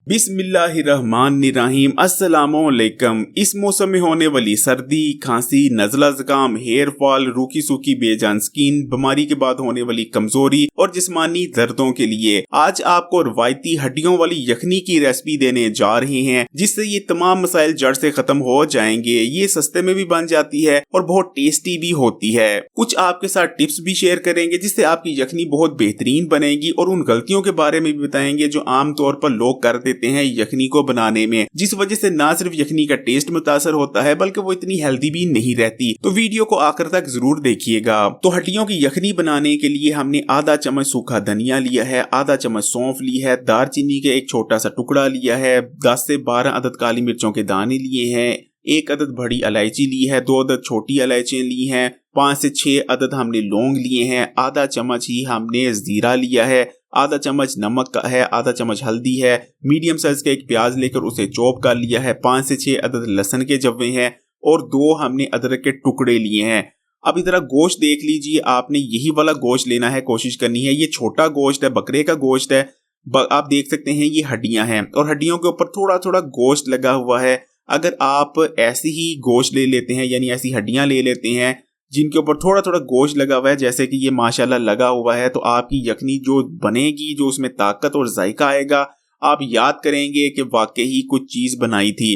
बिस्मिल्लाहिर्रहमानिर्रहीम। अस्सलामुअलैकुम। इस मौसम में होने वाली सर्दी, खांसी, नज़ला ज़ुकाम, हेयर फॉल, रूखी सूखी बेजान स्किन, बीमारी के बाद होने वाली कमजोरी और जिस्मानी दर्दों के लिए आज आपको रवायती हड्डियों वाली यखनी की रेसिपी देने जा रहे हैं, जिससे ये तमाम मसाइल जड़ से खत्म हो जाएंगे। ये सस्ते में भी बन जाती है और बहुत टेस्टी भी होती है। कुछ आपके साथ टिप्स भी शेयर करेंगे जिससे आपकी यखनी बहुत बेहतरीन बनेगी और उन गलतियों के बारे में भी बताएंगे जो आम तौर पर लोग कर देते हैं यखनी को बनाने में, जिस वजह से ना सिर्फ यखनी का टेस्ट मुतासर होता है बल्कि वो इतनी हेल्दी भी नहीं रहती। तो वीडियो को आखिर तक जरूर देखिएगा। तो हड्डियों की यखनी बनाने के लिए हमने आधा चम्मच सूखा धनिया लिया है, आधा चम्मच सौंफ ली है, दालचीनी का एक छोटा सा टुकड़ा लिया है, 10 से 12 अदद काली मिर्चों के दाने लिए हैं, 1 अदद बड़ी इलायची ली है, 2 अदद छोटी इलायचियां ली हैं, 5 से 6 अदद हमने लौंग लिए हैं, आधा चम्मच ही हमने जीरा लिया है, आधा चम्मच नमक का है, आधा चम्मच हल्दी है, मीडियम साइज का एक प्याज लेकर उसे चॉप कर लिया है, 5 से 6 अदद लहसुन के जब्वे हैं और 2 हमने अदरक के टुकड़े लिए हैं। अब इधर गोश्त देख लीजिए, आपने यही वाला गोश्त लेना है, कोशिश करनी है। ये छोटा गोश्त है, बकरे का गोश्त है। आप देख सकते हैं ये हड्डियां हैं और हड्डियों के ऊपर थोड़ा थोड़ा गोश्त लगा हुआ है। अगर आप ऐसी ही गोश्त ले लेते हैं, यानी ऐसी हड्डियां ले लेते हैं जिनके ऊपर थोड़ा थोड़ा गोश्त लगा हुआ है, जैसे कि ये माशाल्लाह लगा हुआ है, तो आपकी यखनी जो बनेगी, जो उसमें ताकत और जायका आएगा, आप याद करेंगे कि वाकई कुछ चीज बनाई थी।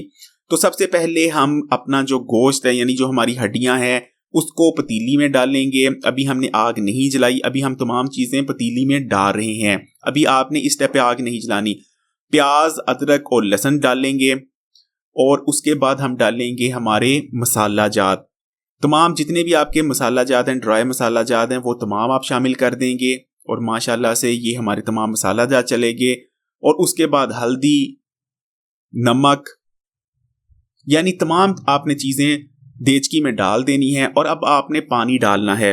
तो सबसे पहले हम अपना जो गोश्त है, यानी जो हमारी हड्डियां हैं, उसको पतीली में डालेंगे। अभी हमने आग नहीं जलाई, अभी हम तमाम चीजें पतीली में डाल रहे हैं। अभी आपने इस स्टेप पे आग नहीं जलानी। प्याज, अदरक और लहसुन डालेंगे और उसके बाद हम डालेंगे हमारे मसाला जात। तमाम जितने भी आपके मसाला जात हैं, ड्राई मसाला जात हैं, वो तमाम आप शामिल कर देंगे और माशाल्लाह से ये हमारे तमाम मसाला जात चलेंगे। और उसके बाद हल्दी, नमक, यानी तमाम आपने चीजें देचकी में डाल देनी है और अब आपने पानी डालना है।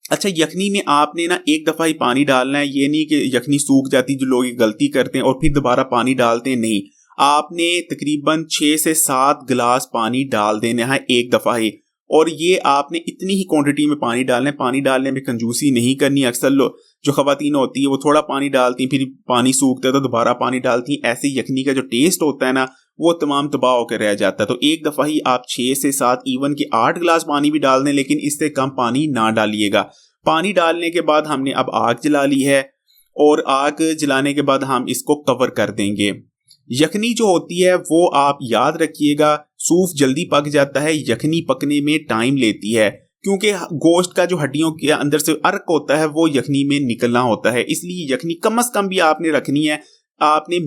अच्छा, यखनी में आपने ना एक दफा ही पानी डालना है, ये नहीं कि यखनी सूख जाती, जो लोग गलती करते हैं और फिर दोबारा पानी डालते हैं। नहीं, आपने तकरीबन 6 से 7 गिलास पानी डाल देना है एक दफा ही, और ये आपने इतनी ही क्वांटिटी में पानी डालना है। पानी डालने में कंजूसी नहीं करनी। अक्सर लोग जो खवातीन होती है वो थोड़ा पानी डालती हैं, फिर पानी सूखता है तो दोबारा पानी डालती हैं। ऐसे यखनी का जो टेस्ट होता है ना, वो तमाम तबाह होकर रह जाता है। तो एक दफा ही आप 6 से 7, इवन के 8 गिलास पानी भी डाल दें, लेकिन इससे कम पानी ना डालिएगा। पानी डालने के बाद हमने अब आग जला ली है और आग जलाने के बाद हम इसको कवर कर देंगे। यखनी जो होती है वो आप याद रखिएगा, सूफ जल्दी पक जाता है, यखनी पकने में टाइम लेती है, क्योंकि गोश्त का जो हड्डियों के अंदर से अर्क होता है वो यखनी में निकलना होता है। इसलिए यखनी कम से कम भी आपने रखनी है। आपने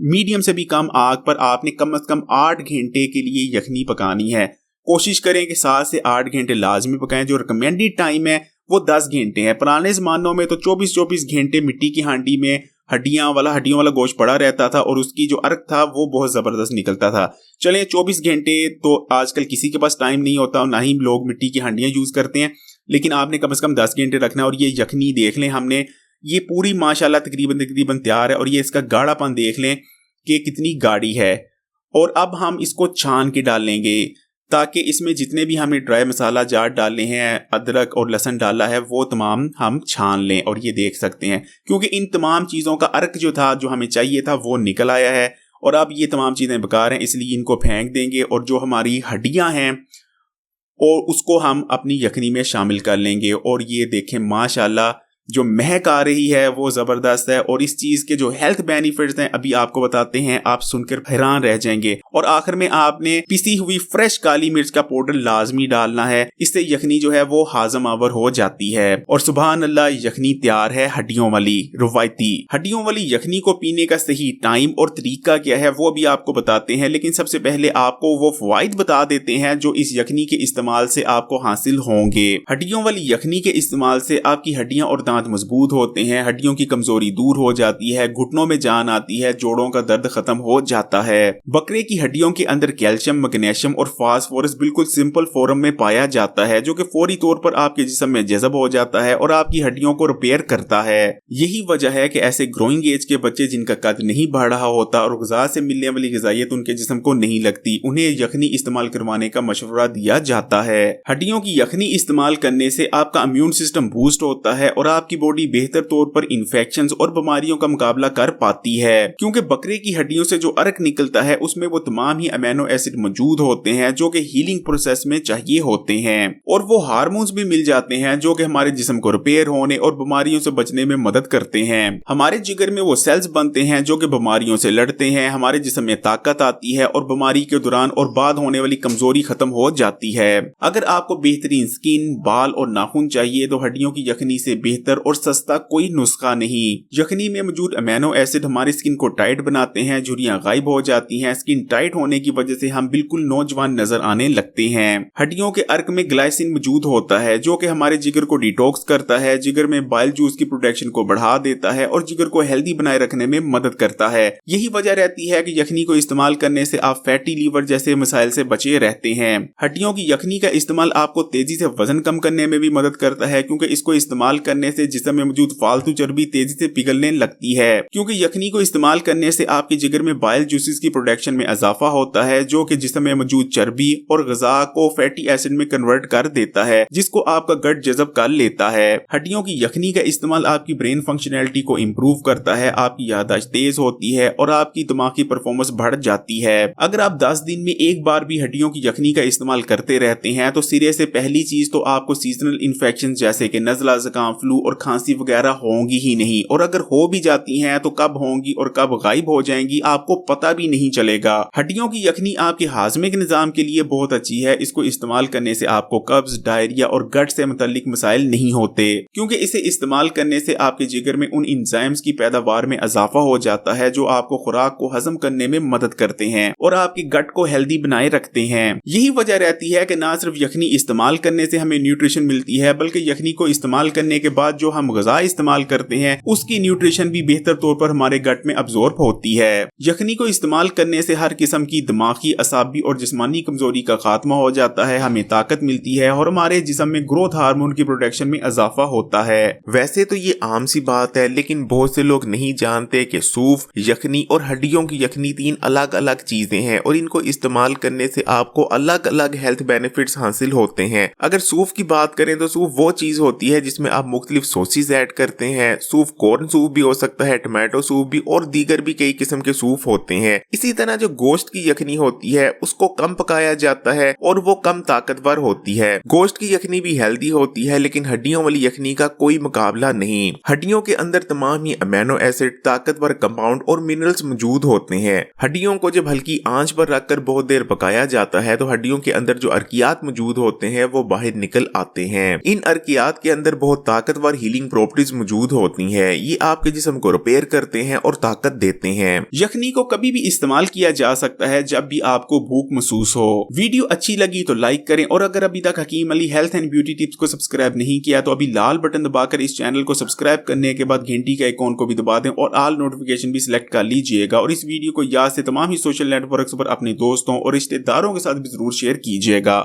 मीडियम से भी कम आग पर आपने कम से कम 8 घंटे के लिए यखनी पकानी है। कोशिश करें कि 7 से 8 घंटे लाजमी पकाएं। जो रिकमेंडेड टाइम है वो 10 घंटे है। पुराने जमानों में तो 24-24 घंटे मिट्टी की हांडी में हड्डियों वाला गोश्त पड़ा रहता था और उसकी जो अर्क था वो बहुत जबरदस्त निकलता था। चलें, 24 घंटे तो आजकल किसी के पास टाइम नहीं होता और ना ही लोग मिट्टी की हांडियां यूज करते हैं, लेकिन आपने कम से कम 10 घंटे रखना है। और ये यखनी देख लें, हमने ये पूरी माशाल्लाह तकरीबन तैयार है और ये इसका गाढ़ापन देख लें कि कितनी गाढ़ी है। और अब हम इसको छान के डालेंगे ताकि इसमें जितने भी हमने ड्राई मसाला जाट डाले हैं, अदरक और लहसुन डाला है, वो तमाम हम छान लें। और ये देख सकते हैं, क्योंकि इन तमाम चीज़ों का अर्क जो था, जो हमें चाहिए था, वो निकल आया है। और अब ये तमाम चीज़ें बेकार हैं, इसलिए इनको फेंक देंगे और जो हमारी हड्डियां हैं और उसको हम अपनी यखनी में शामिल कर लेंगे। और ये देखें माशाल्लाह जो महक आ रही है वो ज़बरदस्त है। और इस चीज़ के जो हेल्थ बेनिफिट्स हैं अभी आपको बताते हैं, आप सुनकर हैरान रह जाएंगे। और आखिर में आपने पिसी हुई फ्रेश काली मिर्च का पाउडर लाजमी डालना है, इससे यखनी जो है वो हाजम आवर हो जाती है। और सुभान अल्लाह, यखनी तैयार है हड्डियों वाली रवायती। हड्डियों वाली यखनी को पीने का सही टाइम और तरीका क्या है वो भी आपको बताते हैं, लेकिन सबसे पहले आपको वो फवाइद बता देते हैं जो इस यखनी के इस्तेमाल से आपको हासिल होंगे। हड्डियों वाली यखनी के इस्तेमाल से आपकी हड्डियां और दांत मजबूत होते हैं, हड्डियों की कमजोरी दूर हो जाती है, घुटनों में जान आती है, जोड़ों का दर्द खत्म हो जाता है। बकरे की हड्डियों के अंदर कैल्शियम, मैग्नीशियम और फास्फोरस बिल्कुल सिंपल फॉर्म में पाया जाता है, जो कि फौरी तौर पर आपके जिस्म में जज़ब हो जाता है और आपकी हड्डियों को रिपेयर करता है। यही वजह है कि ऐसे ग्रोइंग एज के बच्चे जिनका कद नहीं बढ़ रहा होता और ग़िज़ा से मिलने वाली ग़िज़ाइयत उनके जिस्म को नहीं लगती, उन्हें यखनी इस्तेमाल करवाने का मशवरा दिया जाता है। हड्डियों की यखनी इस्तेमाल करने से आपका इम्यून सिस्टम बूस्ट होता है और आप आपकी बॉडी बेहतर तौर पर इन्फेक्शंस और बीमारियों का मुकाबला कर पाती है, क्योंकि बकरे की हड्डियों से जो अर्क निकलता है उसमें वो तमाम ही अमीनो एसिड मौजूद होते हैं जो कि हीलिंग प्रोसेस में चाहिए होते हैं, और वो हार्मोन्स भी मिल जाते हैं जो कि हमारे जिस्म को रिपेयर होने और बीमारियों से बचने में मदद करते हैं। हमारे जिगर में वो सेल्स बनते हैं जो कि बीमारियों से लड़ते हैं, हमारे जिस्म में ताकत आती है और बीमारी के दौरान और बाद होने वाली कमजोरी खत्म हो जाती है। अगर आपको बेहतरीन स्किन, बाल और नाखून चाहिए तो हड्डियों की यखनी से बेहतर और सस्ता कोई नुस्खा नहीं। यखनी में मौजूद अमीनो एसिड हमारी स्किन को टाइट बनाते हैं, झुर्रियां गायब हो जाती हैं, स्किन टाइट होने की वजह से हम बिल्कुल नौजवान नजर आने लगते हैं। हड्डियों के अर्क में ग्लाइसिन मौजूद होता है जो कि हमारे जिगर को डिटॉक्स करता है, जिगर में बाइल जूस की प्रोडक्शन को बढ़ा देता है और जिगर को हेल्दी बनाए रखने में मदद करता है। यही वजह रहती है कि यखनी को इस्तेमाल करने से आप फैटी लीवर जैसे मसाइल से बचे रहते हैं। हड्डियों की यखनी का इस्तेमाल आपको तेजी से वजन कम करने में भी मदद करता है, क्योंकि इसको इस्तेमाल करने से जिस्म में मौजूद फालतू चर्बी तेजी से पिघलने लगती है, क्योंकि यखनी को इस्तेमाल करने से आपके जिगर में बाइल जूसेस की प्रोडक्शन में इजाफा होता है जो कि जिस्म में मौजूद चर्बी और ग़िज़ा को फैटी एसिड में कन्वर्ट कर देता है, जिसको आपका गट जज़ब कर लेता है। हड्डियों की यखनी का इस्तेमाल आपकी ब्रेन फंक्शनैलिटी को इम्प्रूव करता है, आपकी याददाश्त तेज होती है और आपकी दिमागी परफॉर्मेंस बढ़ जाती है। अगर आप 10 दिन में एक बार भी हड्डियों की यखनी का इस्तेमाल करते रहते हैं तो सिरे से पहली चीज तो आपको सीजनल इन्फेक्शन जैसे कि नज़ला, ज़ुकाम, फ्लू और खांसी वगैरह होंगी ही नहीं, और अगर हो भी जाती हैं तो कब होंगी और कब गायब हो जाएंगी आपको पता भी नहीं चलेगा। हड्डियों की यखनी आपके हाजमे के निजाम के लिए बहुत अच्छी है। इसको इस्तेमाल करने से आपको कब्ज, डायरिया और गट से मुतल्लिक मसाइल नहीं होते, क्योंकि इसे इस्तेमाल करने से आपके जिगर में उन एंजाइम्स की पैदावार में इजाफा हो जाता है जो आपको खुराक को हजम करने में मदद करते हैं और आपके गट को हेल्दी बनाए रखते हैं। यही वजह रहती है कि ना सिर्फ यखनी इस्तेमाल करने से हमें न्यूट्रिशन मिलती है, बल्कि यखनी को इस्तेमाल करने के बाद जो हम ग़िज़ा इस्तेमाल करते हैं उसकी न्यूट्रिशन भी बेहतर तौर पर हमारे गट में अब्सॉर्ब होती है। यखनी को इस्तेमाल करने से हर किस्म की दिमागी, असाबी और जिस्मानी कमजोरी का खात्मा हो जाता है, हमें ताकत मिलती है और हमारे जिस्म में ग्रोथ हार्मोन की प्रोडक्शन में इजाफा होता है। वैसे तो ये आम सी बात है, लेकिन बहुत से लोग नहीं जानते कि सूफ, यखनी और हड्डियों की यखनी 3 अलग अलग चीजें हैं और इनको इस्तेमाल करने से आपको अलग अलग हेल्थ बेनिफिट्स हासिल होते हैं। अगर सूफ की बात करें तो सूफ वो चीज होती है जिसमें आप मुख्तलिफ सॉसेस ऐड करते हैं। सूफ कॉर्न सूप भी हो सकता है, टमाटो सूप भी, और दीगर भी कई किस्म के सूप होते हैं। इसी तरह जो गोश्त की यखनी होती है उसको कम पकाया जाता है और वो कम ताकतवर होती है। गोश्त की यखनी भी हेल्दी होती है, लेकिन हड्डियों वाली यखनी का कोई मुकाबला नहीं। हड्डियों के अंदर तमाम ही अमीनो एसिड, ताकतवर कंपाउंड और मिनरल्स मौजूद होते हैं। हड्डियों को जब हल्की आंच पर रखकर बहुत देर पकाया जाता है तो हड्डियों के अंदर जो अर्कियात मौजूद होते हैं वो बाहर निकल आते हैं। इन अर्कियात के अंदर बहुत ताकतवर हीलिंग प्रॉपर्टीज मौजूद होती हैं। ये आपके जिस्म को रिपेयर करते हैं और ताकत देते हैं। यखनी को कभी भी इस्तेमाल किया जा सकता है जब भी आपको भूख महसूस हो। वीडियो अच्छी लगी तो लाइक करें, और अगर अभी तक Hakim Ali health and beauty tips को सब्सक्राइब नहीं किया तो अभी लाल बटन दबाकर इस चैनल को सब्सक्राइब करने के बाद घंटी के आइकॉन को भी दबा दें और ऑल नोटिफिकेशन भी सिलेक्ट कर लीजिएगा। और इस वीडियो को याद से तमाम ही सोशल नेटवर्क्स पर अपने दोस्तों और रिश्तेदारों के साथ भी जरूर शेयर कीजिएगा।